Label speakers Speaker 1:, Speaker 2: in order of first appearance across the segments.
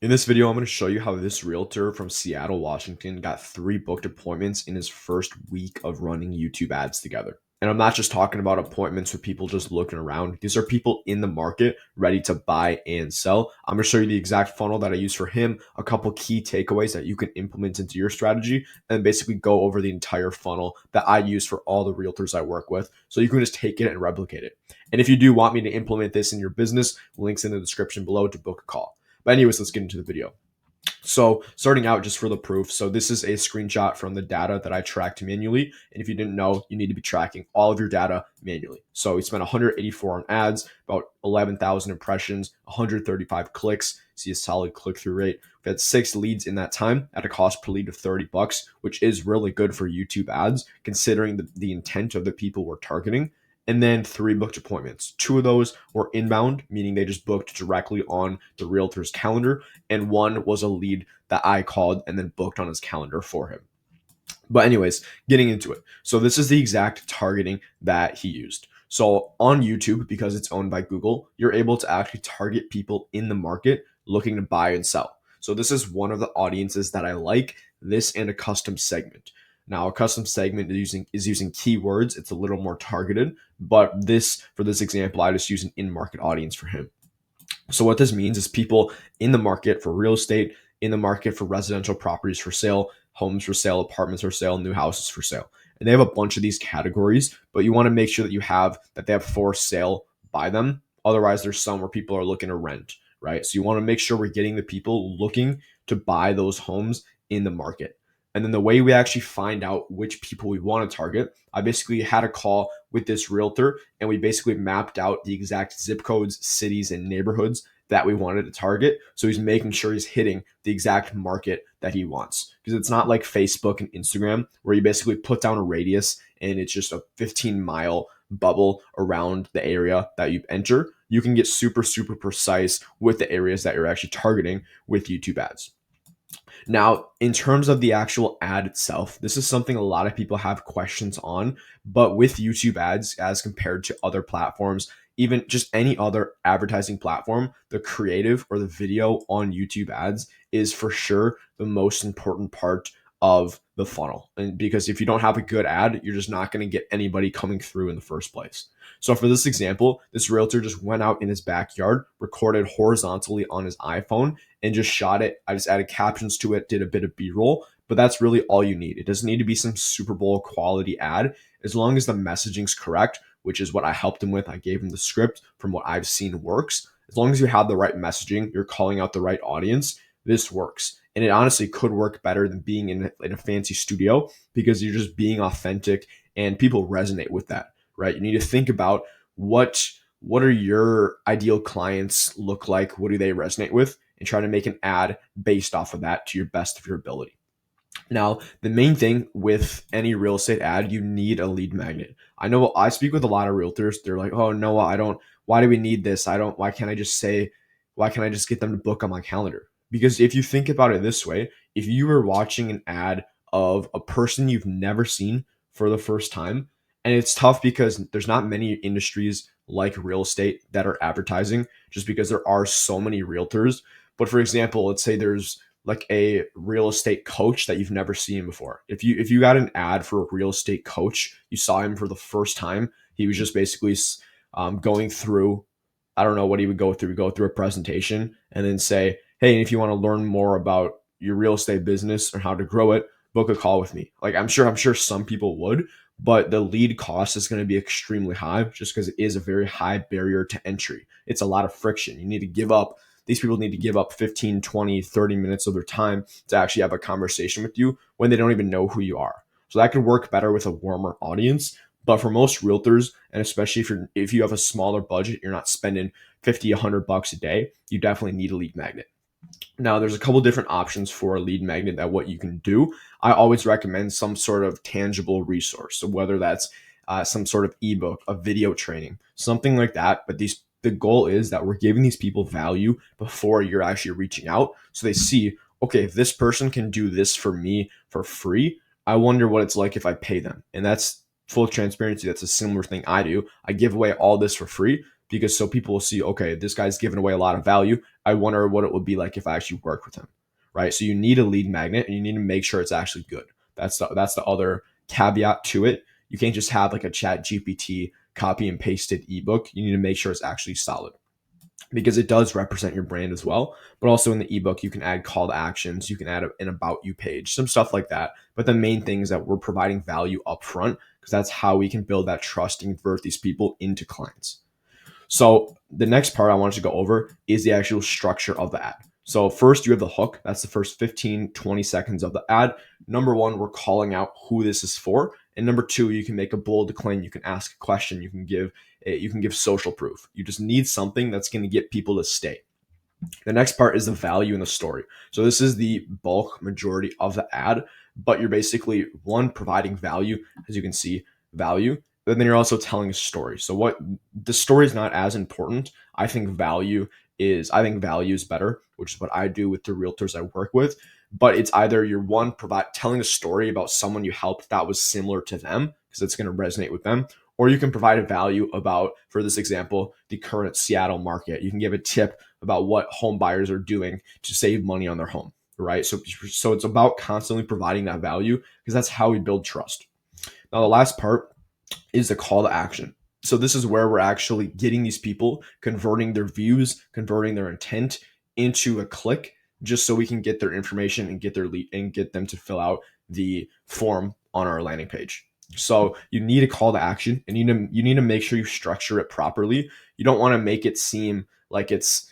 Speaker 1: In this video, I'm going to show you how this realtor from Seattle, Washington got 3 booked appointments in his first week of running YouTube ads together. And I'm not just talking about appointments with people just looking around. These are people in the market ready to buy and sell. I'm going to show you the exact funnel that I use for him, a couple key takeaways that you can implement into your strategy, and basically go over the entire funnel that I use for all the realtors I work with. So you can just take it and replicate it. And if you do want me to implement this in your business, links in the description below to book a call. But anyways, let's get into the video. So starting out just for the proof. So this is a screenshot from the data that I tracked manually. And if you didn't know, you need to be tracking all of your data manually. So we spent 184 on ads, about 11,000 impressions, 135 clicks. See a solid click-through rate. We had 6 leads in that time at a cost per lead of $30, which is really good for YouTube ads, considering the intent of the people we're targeting. And then 3 booked appointments. 2 of those were inbound, meaning they just booked directly on the realtor's calendar, and 1 was a lead that I called and then booked on his calendar for him. But anyways, getting into it. So this is the exact targeting that he used. So on YouTube, because it's owned by Google, you're able to actually target people in the market looking to buy and sell. So this is one of the audiences that I like, this and a custom segment. Now, a custom segment is using keywords. It's a little more targeted, but for this example, I just use an in-market audience for him. So what this means is people in the market for real estate, in the market for residential properties for sale, homes for sale, apartments for sale, new houses for sale. And they have a bunch of these categories, but you want to make sure that they have for sale by them. Otherwise, there's some where people are looking to rent, right? So you want to make sure we're getting the people looking to buy those homes in the market. And then the way we actually find out which people we want to target, I basically had a call with this realtor and we basically mapped out the exact zip codes, cities, and neighborhoods that we wanted to target. So he's making sure he's hitting the exact market that he wants. Because it's not like Facebook and Instagram where you basically put down a radius and it's just a 15-mile bubble around the area that you enter. You can get super, super precise with the areas that you're actually targeting with YouTube ads. Now, in terms of the actual ad itself, this is something a lot of people have questions on, but with YouTube ads, as compared to other platforms, even just any other advertising platform, the creative or the video on YouTube ads is for sure the most important part of the funnel. And because if you don't have a good ad, you're just not going to get anybody coming through in the first place. So for this example, this realtor just went out in his backyard, recorded horizontally on his iPhone, and just shot it. I just added captions to it, did a bit of B-roll, but that's really all you need. It doesn't need to be some Super Bowl quality ad. As long as the messaging's correct, which is what I helped him with. I gave him the script from what I've seen works. As long as you have the right messaging, you're calling out the right audience, this works. And it honestly could work better than being in a fancy studio because you're just being authentic and people resonate with that, right? You need to think about what are your ideal clients look like? What do they resonate with? And try to make an ad based off of that to your best of your ability. Now, the main thing with any real estate ad, you need a lead magnet. I know I speak with a lot of realtors. They're like, oh, no, I don't. Why do we need this? Why can't I just get them to book on my calendar? Because if you think about it this way, if you were watching an ad of a person you've never seen for the first time, and it's tough because there's not many industries like real estate that are advertising just because there are so many realtors. But for example, let's say there's like a real estate coach that you've never seen before. If you got an ad for a real estate coach, you saw him for the first time. He was just basically going through. I don't know what he would go through. He'd go through a presentation and then say, "Hey, if you want to learn more about your real estate business or how to grow it, book a call with me." Like I'm sure some people would, but the lead cost is going to be extremely high just because it is a very high barrier to entry. It's a lot of friction. You need to give up these people need to give up 15, 20, 30 minutes of their time to actually have a conversation with you when they don't even know who you are. So that could work better with a warmer audience. But for most realtors, and especially if you have a smaller budget, you're not spending 50, $100 a day, you definitely need a lead magnet. Now, there's a couple different options for a lead magnet that what you can do. I always recommend some sort of tangible resource. So whether that's some sort of ebook, a video training, something like that. But the goal is that we're giving these people value before you're actually reaching out. So they see, okay, if this person can do this for me for free, I wonder what it's like if I pay them. And that's full transparency. That's a similar thing I do. I give away all this for free because so people will see, okay, this guy's giving away a lot of value. I wonder what it would be like if I actually worked with him, right? So you need a lead magnet and you need to make sure it's actually good. That's the other caveat to it. You can't just have like a chat GPT copy and pasted ebook. You need to make sure it's actually solid because it does represent your brand as well. But also in the ebook, you can add call to actions, you can add an about you page, some stuff like that. But the main thing is that we're providing value up front because that's how we can build that trust and convert these people into clients. So the next part I want you to go over is the actual structure of the ad. So first you have the hook. That's the first 15, 20 seconds of the ad. Number one, we're calling out who this is for. And number two, you can make a bold claim. You can ask a question. You can give social proof. You just need something that's going to get people to stay. The next part is the value in the story. So this is the bulk majority of the ad, but you're basically one providing value, as you can see, value, but then you're also telling a story. So what the story is not as important. I think value is better, which is what I do with the realtors I work with. But it's either you're one provide telling a story about someone you helped that was similar to them because it's going to resonate with them, or you can provide a value about, for this example, the current Seattle market. You can give a tip about what home buyers are doing to save money on their home, right? So it's about constantly providing that value because that's how we build trust. Now, the last part is the call to action. So this is where we're actually getting these people, converting their views, converting their intent into a click, just so we can get their information and get their lead and get them to fill out the form on our landing page. So you need a call to action, and you need to make sure you structure it properly. You don't want to make it seem like it's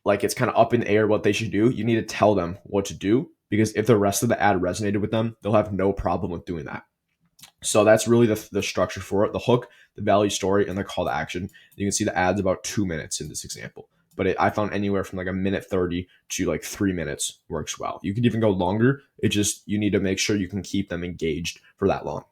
Speaker 1: kind of up in the air what they should do. You need to tell them what to do because if the rest of the ad resonated with them, they'll have no problem with doing that. So that's really the structure for it: the hook, the value story, and the call to action. You can see the ad's about 2 minutes in this example, but I found anywhere from like a minute 30 to like 3 minutes works well. You could even go longer. It just, you need to make sure you can keep them engaged for that long.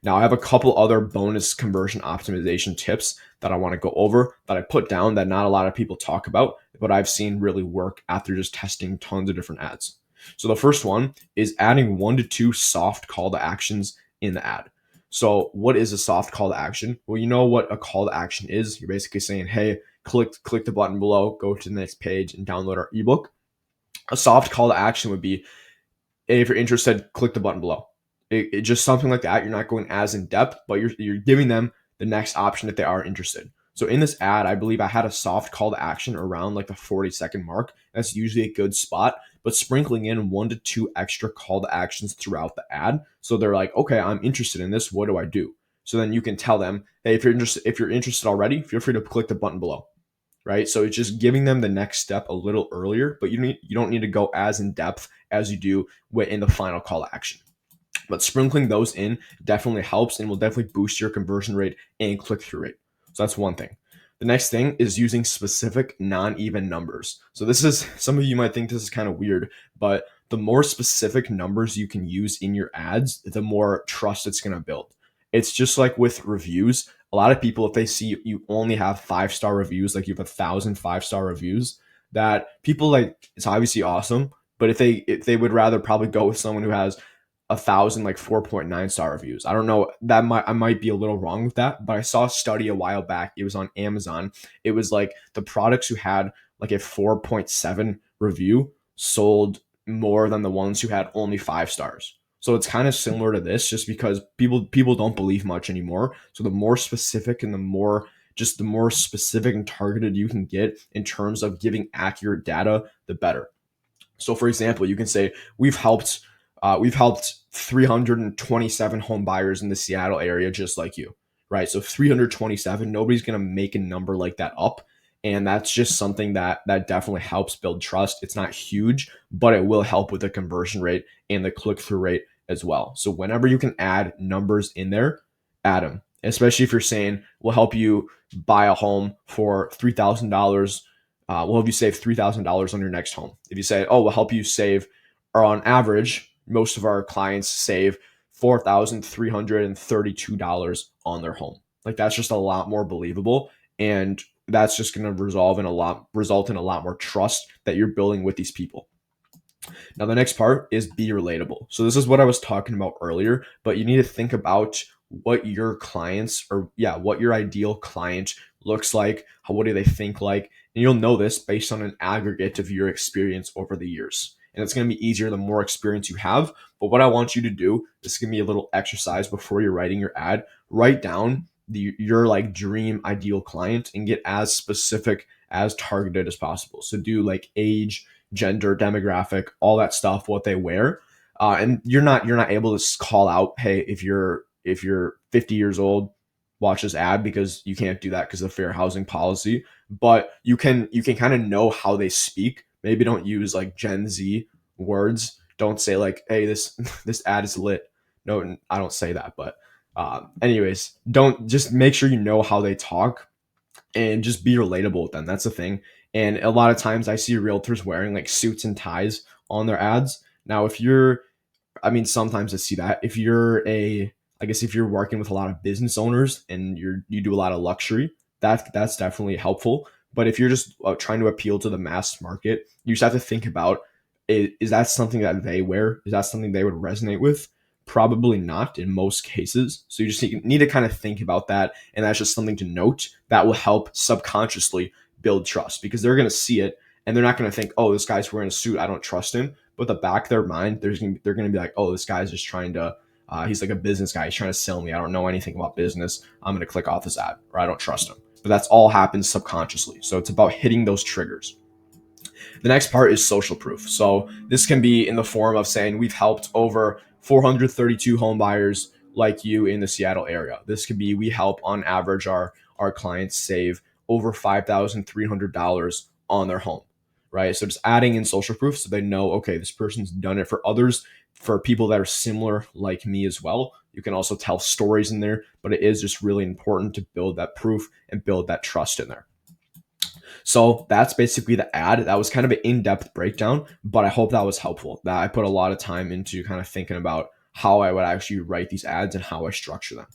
Speaker 1: Now, I have a couple other bonus conversion optimization tips that I want to go over that I put down that not a lot of people talk about, but I've seen really work after just testing tons of different ads. So the first one is adding 1 to 2 soft call to actions in the ad. So what is a soft call to action? Well, you know what a call to action is. You're basically saying, hey, click the button below, go to the next page and download our ebook. A soft call to action would be, hey, if you're interested, click the button below. It just something like that. You're not going as in depth, but you're giving them the next option if they are interested. So in this ad, I believe I had a soft call to action around like the 40-second mark. That's usually a good spot, but sprinkling in 1 to 2 extra call to actions throughout the ad. So they're like, okay, I'm interested in this. What do I do? So then you can tell them, hey, if you're interested already, feel free to click the button below. Right. So it's just giving them the next step a little earlier, but you don't need to go as in depth as you do in the final call to action. But sprinkling those in definitely helps and will definitely boost your conversion rate and click through rate. So that's one thing. The next thing is using specific non-even numbers. So this is, some of you might think this is kind of weird, but the more specific numbers you can use in your ads, the more trust it's going to build. It's just like with reviews. A lot of people, if they see you only have 5-star reviews, like you have 1,000 5-star reviews, that people like, it's obviously awesome. But if they would rather probably go with someone who has 1,000 like 4.9-star reviews. I don't know, I might be a little wrong with that, but I saw a study a while back. It was on Amazon. It was like the products who had like a 4.7 review sold more than the ones who had only 5 stars. So it's kind of similar to this, just because people don't believe much anymore. So the more specific and the more specific and targeted you can get in terms of giving accurate data, the better. So for example, you can say we've helped 327 home buyers in the Seattle area just like you, right? So 327, nobody's going to make a number like that up. And that's just something that definitely helps build trust. It's not huge, but it will help with the conversion rate and the click-through rate as well. So whenever you can add numbers in there, add them. Especially if you're saying, we'll help you buy a home for $3,000. We'll help you save $3,000 on your next home. If you say, oh, we'll help you save, or on average, most of our clients save $4,332 on their home. Like, that's just a lot more believable, and that's just going to result in a lot more trust that you're building with these people. Now, the next part is be relatable. So this is what I was talking about earlier, but you need to think about what your ideal client looks like, what do they think like, and you'll know this based on an aggregate of your experience over the years. And it's going to be easier the more experience you have. But what I want you to do, this is going to be a little exercise before you're writing your ad. Write down your like dream ideal client and get as specific as targeted as possible. So do like age, gender, demographic, all that stuff, what they wear. And you're not able to call out, hey, if you're 50 years old, watch this ad, because you can't do that because of the fair housing policy. But you can kind of know how they speak. Maybe don't use like Gen Z words. Don't say like, hey, this this ad is lit. No, I don't say that. But anyways, don't just make sure you know how they talk and just be relatable with them. That's the thing. And a lot of times I see realtors wearing like suits and ties on their ads. Now, if you're I mean, sometimes I see that. If you're I guess if you're working with a lot of business owners and you do a lot of luxury, that's definitely helpful. But if you're just trying to appeal to the mass market, you just have to think about, is that something that they wear? Is that something they would resonate with? Probably not in most cases. So you just need to kind of think about that. And that's just something to note that will help subconsciously build trust, because they're going to see it and they're not going to think, oh, this guy's wearing a suit, I don't trust him. But the back of their mind, they're going to be like, oh, this guy's just trying to, he's like a business guy. He's trying to sell me. I don't know anything about business. I'm going to click off this ad, or I don't trust him. But that's all happens subconsciously. So it's about hitting those triggers. The next part is social proof. So this can be in the form of saying we've helped over 432 home buyers like you in the Seattle area. This could be we help on average our clients save over $5,300 on their home, right? So just adding in social proof so they know, okay, this person's done it for others, for people that are similar like me as well. You can also tell stories in there, but it is just really important to build that proof and build that trust in there. So that's basically the ad. That was kind of an in-depth breakdown, but I hope that was helpful. That I put a lot of time into kind of thinking about how I would actually write these ads and how I structure them.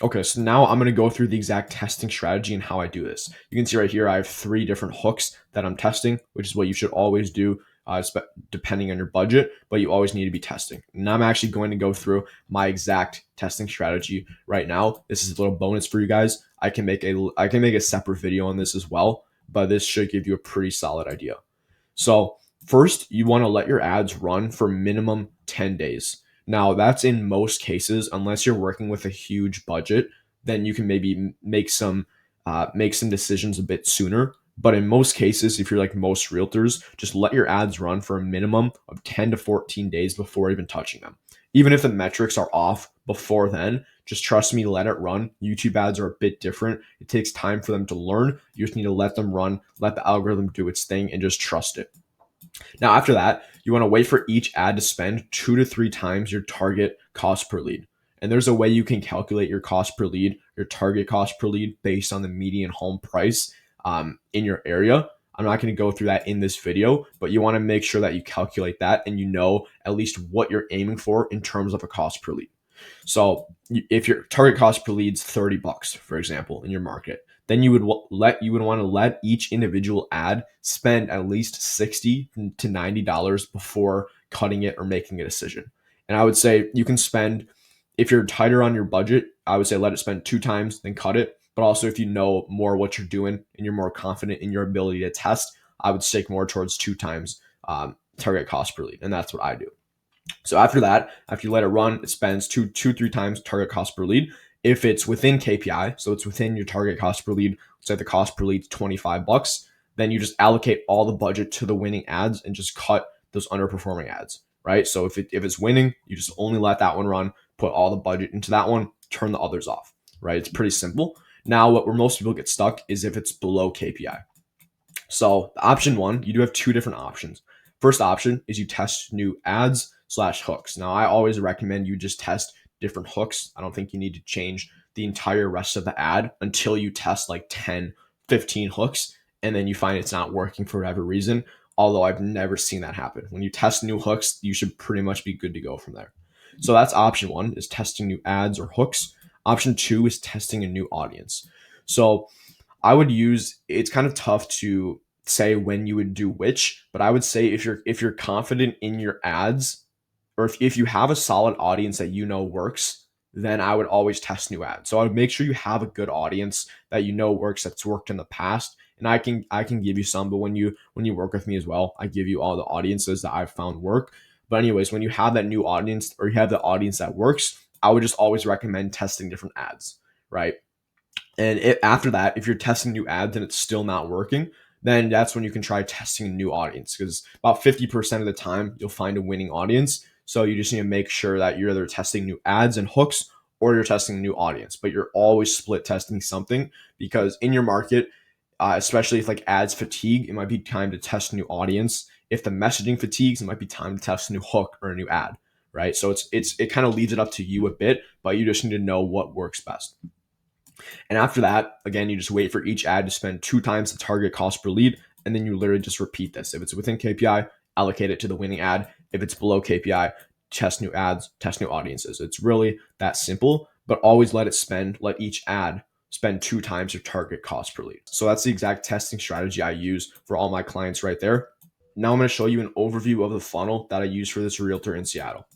Speaker 1: Okay, so now I'm going to go through the exact testing strategy and how I do this. You can see right here, I have 3 different hooks that I'm testing, which is what you should always do, depending on your budget, but you always need to be testing. And I'm actually going to go through my exact testing strategy right now. This is a little bonus for you guys. I can make a separate video on this as well, but this should give you a pretty solid idea. So first, you want to let your ads run for minimum 10 days. Now, that's in most cases, unless you're working with a huge budget, then you can maybe make some decisions a bit sooner. But in most cases, if you're like most realtors, just let your ads run for a minimum of 10 to 14 days before even touching them. Even if the metrics are off before then, just trust me, let it run. YouTube ads are a bit different. It takes time for them to learn. You just need to let them run, let the algorithm do its thing, and just trust it. Now, after that, you want to wait for each ad to spend 2 to 3 times your target cost per lead. And there's a way you can calculate your cost per lead, your target cost per lead, based on the median home price in your area. I'm not going to go through that in this video, but you want to make sure that you calculate that and you know at least what you're aiming for in terms of a cost per lead. So if your target cost per lead is $30, for example, in your market, then you would want to let each individual ad spend at least $60 to $90 before cutting it or making a decision. And I would say you can spend, if you're tighter on your budget, I would say let it spend 2 times, then cut it. But also, if you know more what you're doing and you're more confident in your ability to test, I would stick more towards 2 times target cost per lead. And that's what I do. So after that, after you let it run, it spends 3 times target cost per lead. If it's within KPI, so it's within your target cost per lead, say the cost per lead is $25, then you just allocate all the budget to the winning ads and just cut those underperforming ads, right? So if it's winning, you just only let that one run, put all the budget into that one, turn the others off, right? It's pretty simple. Now, where most people get stuck is if it's below KPI. So the option 1, you do have 2 different options. First option is you test new ads/hooks. Now, I always recommend you just test different hooks. I don't think you need to change the entire rest of the ad until you test like 10, 15 hooks, and then you find it's not working for whatever reason. Although I've never seen that happen. When you test new hooks, you should pretty much be good to go from there. So that's option 1, is testing new ads or hooks. Option 2 is testing a new audience. So I would use, it's kind of tough to say when you would do which, but I would say if you're confident in your ads, or if you have a solid audience that you know works, then I would always test new ads. So I would make sure you have a good audience that you know works, that's worked in the past. And I can give you some, but when you work with me as well, I give you all the audiences that I've found work. But anyways, when you have that new audience or you have the audience that works, I would just always recommend testing different ads, right? And after that, if you're testing new ads and it's still not working, then that's when you can try testing a new audience, because about 50% of the time you'll find a winning audience. So you just need to make sure that you're either testing new ads and hooks or you're testing a new audience, but you're always split testing something, because in your market, especially if like ads fatigue, it might be time to test a new audience. If the messaging fatigues, it might be time to test a new hook or a new ad, right? So it kind of leaves it up to you a bit, but you just need to know what works best. And after that, again, you just wait for each ad to spend 2 times the target cost per lead. And then you literally just repeat this. If it's within KPI, allocate it to the winning ad. If it's below KPI, test new ads, test new audiences. It's really that simple, but always let each ad spend 2 times your target cost per lead. So that's the exact testing strategy I use for all my clients right there. Now I'm going to show you an overview of the funnel that I use for this realtor in Seattle.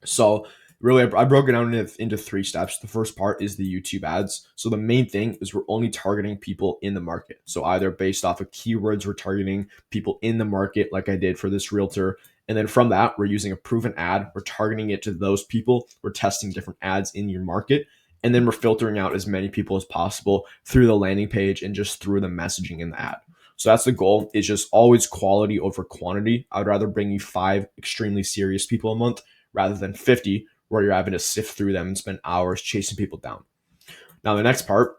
Speaker 1: So really, I broke it down into 3 steps. The first part is the YouTube ads. So the main thing is we're only targeting people in the market. So either based off of keywords, we're targeting people in the market like I did for this realtor. And then from that, we're using a proven ad. We're targeting it to those people. We're testing different ads in your market. And then we're filtering out as many people as possible through the landing page and just through the messaging in the ad. So that's the goal, is just always quality over quantity. I would rather bring you 5 extremely serious people a month rather than 50 where you're having to sift through them and spend hours chasing people down. Now, the next part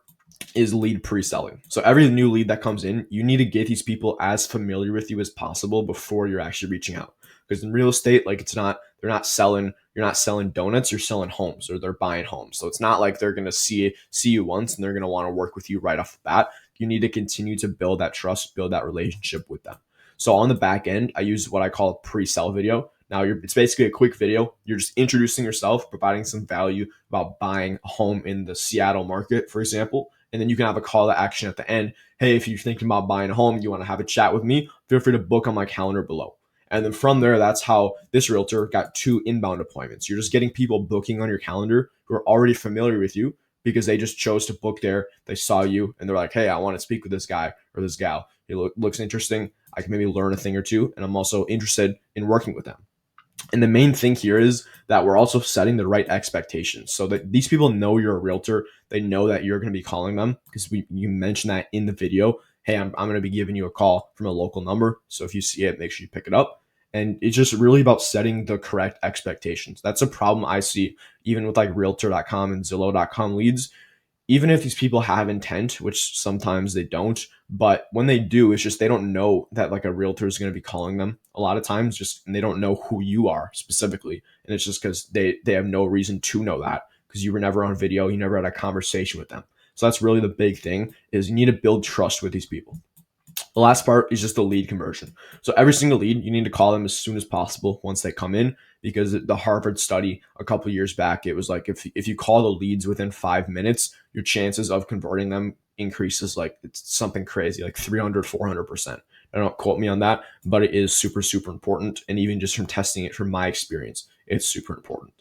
Speaker 1: is lead pre-selling. So every new lead that comes in, you need to get these people as familiar with you as possible before you're actually reaching out. Because in real estate, like you're not selling donuts, you're selling homes, or they're buying homes. So it's not like they're gonna see you once and they're gonna want to work with you right off the bat. You need to continue to build that trust, build that relationship with them. So on the back end, I use what I call a pre-sell video. Now it's basically a quick video. You're just introducing yourself, providing some value about buying a home in the Seattle market, for example. And then you can have a call to action at the end. Hey, if you're thinking about buying a home, you want to have a chat with me, feel free to book on my calendar below. And then from there, that's how this realtor got 2 inbound appointments. You're just getting people booking on your calendar who are already familiar with you because they just chose to book there. They saw you and they're like, hey, I want to speak with this guy or this gal. He looks interesting. I can maybe learn a thing or two. And I'm also interested in working with them. And the main thing here is that we're also setting the right expectations so that these people know you're a realtor. They know that you're going to be calling them because you mentioned that in the video. Hey, I'm going to be giving you a call from a local number. So if you see it, make sure you pick it up. And it's just really about setting the correct expectations. That's a problem I see even with like realtor.com and Zillow.com leads. Even if these people have intent, which sometimes they don't, but when they do, it's just they don't know that like a realtor is going to be calling them a lot of times, just and they don't know who you are specifically. And it's just because they have no reason to know that because you were never on video, you never had a conversation with them. So that's really the big thing, is you need to build trust with these people. The last part is just the lead conversion. So every single lead, you need to call them as soon as possible once they come in, because the Harvard study a couple of years back, it was like if you call the leads within 5 minutes, your chances of converting them increases like it's something crazy, like 300, 400%. I don't quote me on that, but it is super, super important. And even just from testing it, from my experience, it's super important.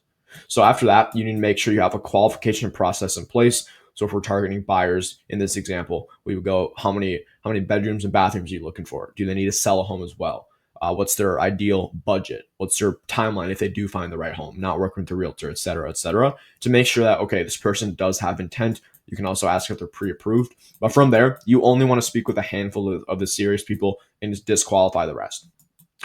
Speaker 1: So after that, you need to make sure you have a qualification process in place. So if we're targeting buyers in this example, we would go, how many bedrooms and bathrooms are you looking for? Do they need to sell a home as well? What's their ideal budget? What's their timeline if they do find the right home, not working with the realtor, et cetera, to make sure that, okay, this person does have intent. You can also ask if they're pre-approved. But from there, you only want to speak with a handful of the serious people and just disqualify the rest.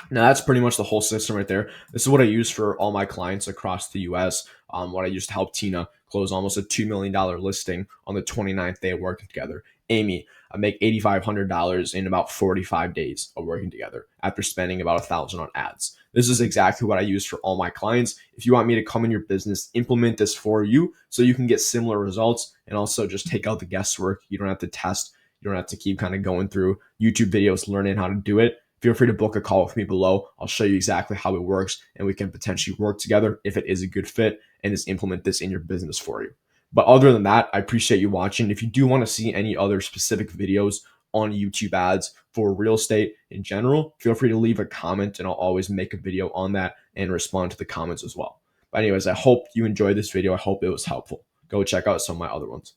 Speaker 1: Now that's pretty much the whole system right there. This is what I use for all my clients across the US. What I used to help Tina close almost a $2 million listing on the 29th day of working together. Amy, I make $8,500 in about 45 days of working together after spending about $1,000 on ads. This is exactly what I use for all my clients. If you want me to come in your business, implement this for you so you can get similar results and also just take out the guesswork. You don't have to test. You don't have to keep kind of going through YouTube videos, learning how to do it. Feel free to book a call with me below. I'll show you exactly how it works and we can potentially work together if it is a good fit and just implement this in your business for you. But other than that, I appreciate you watching. If you do want to see any other specific videos on YouTube ads for real estate in general, feel free to leave a comment and I'll always make a video on that and respond to the comments as well. But anyways, I hope you enjoyed this video. I hope it was helpful. Go check out some of my other ones.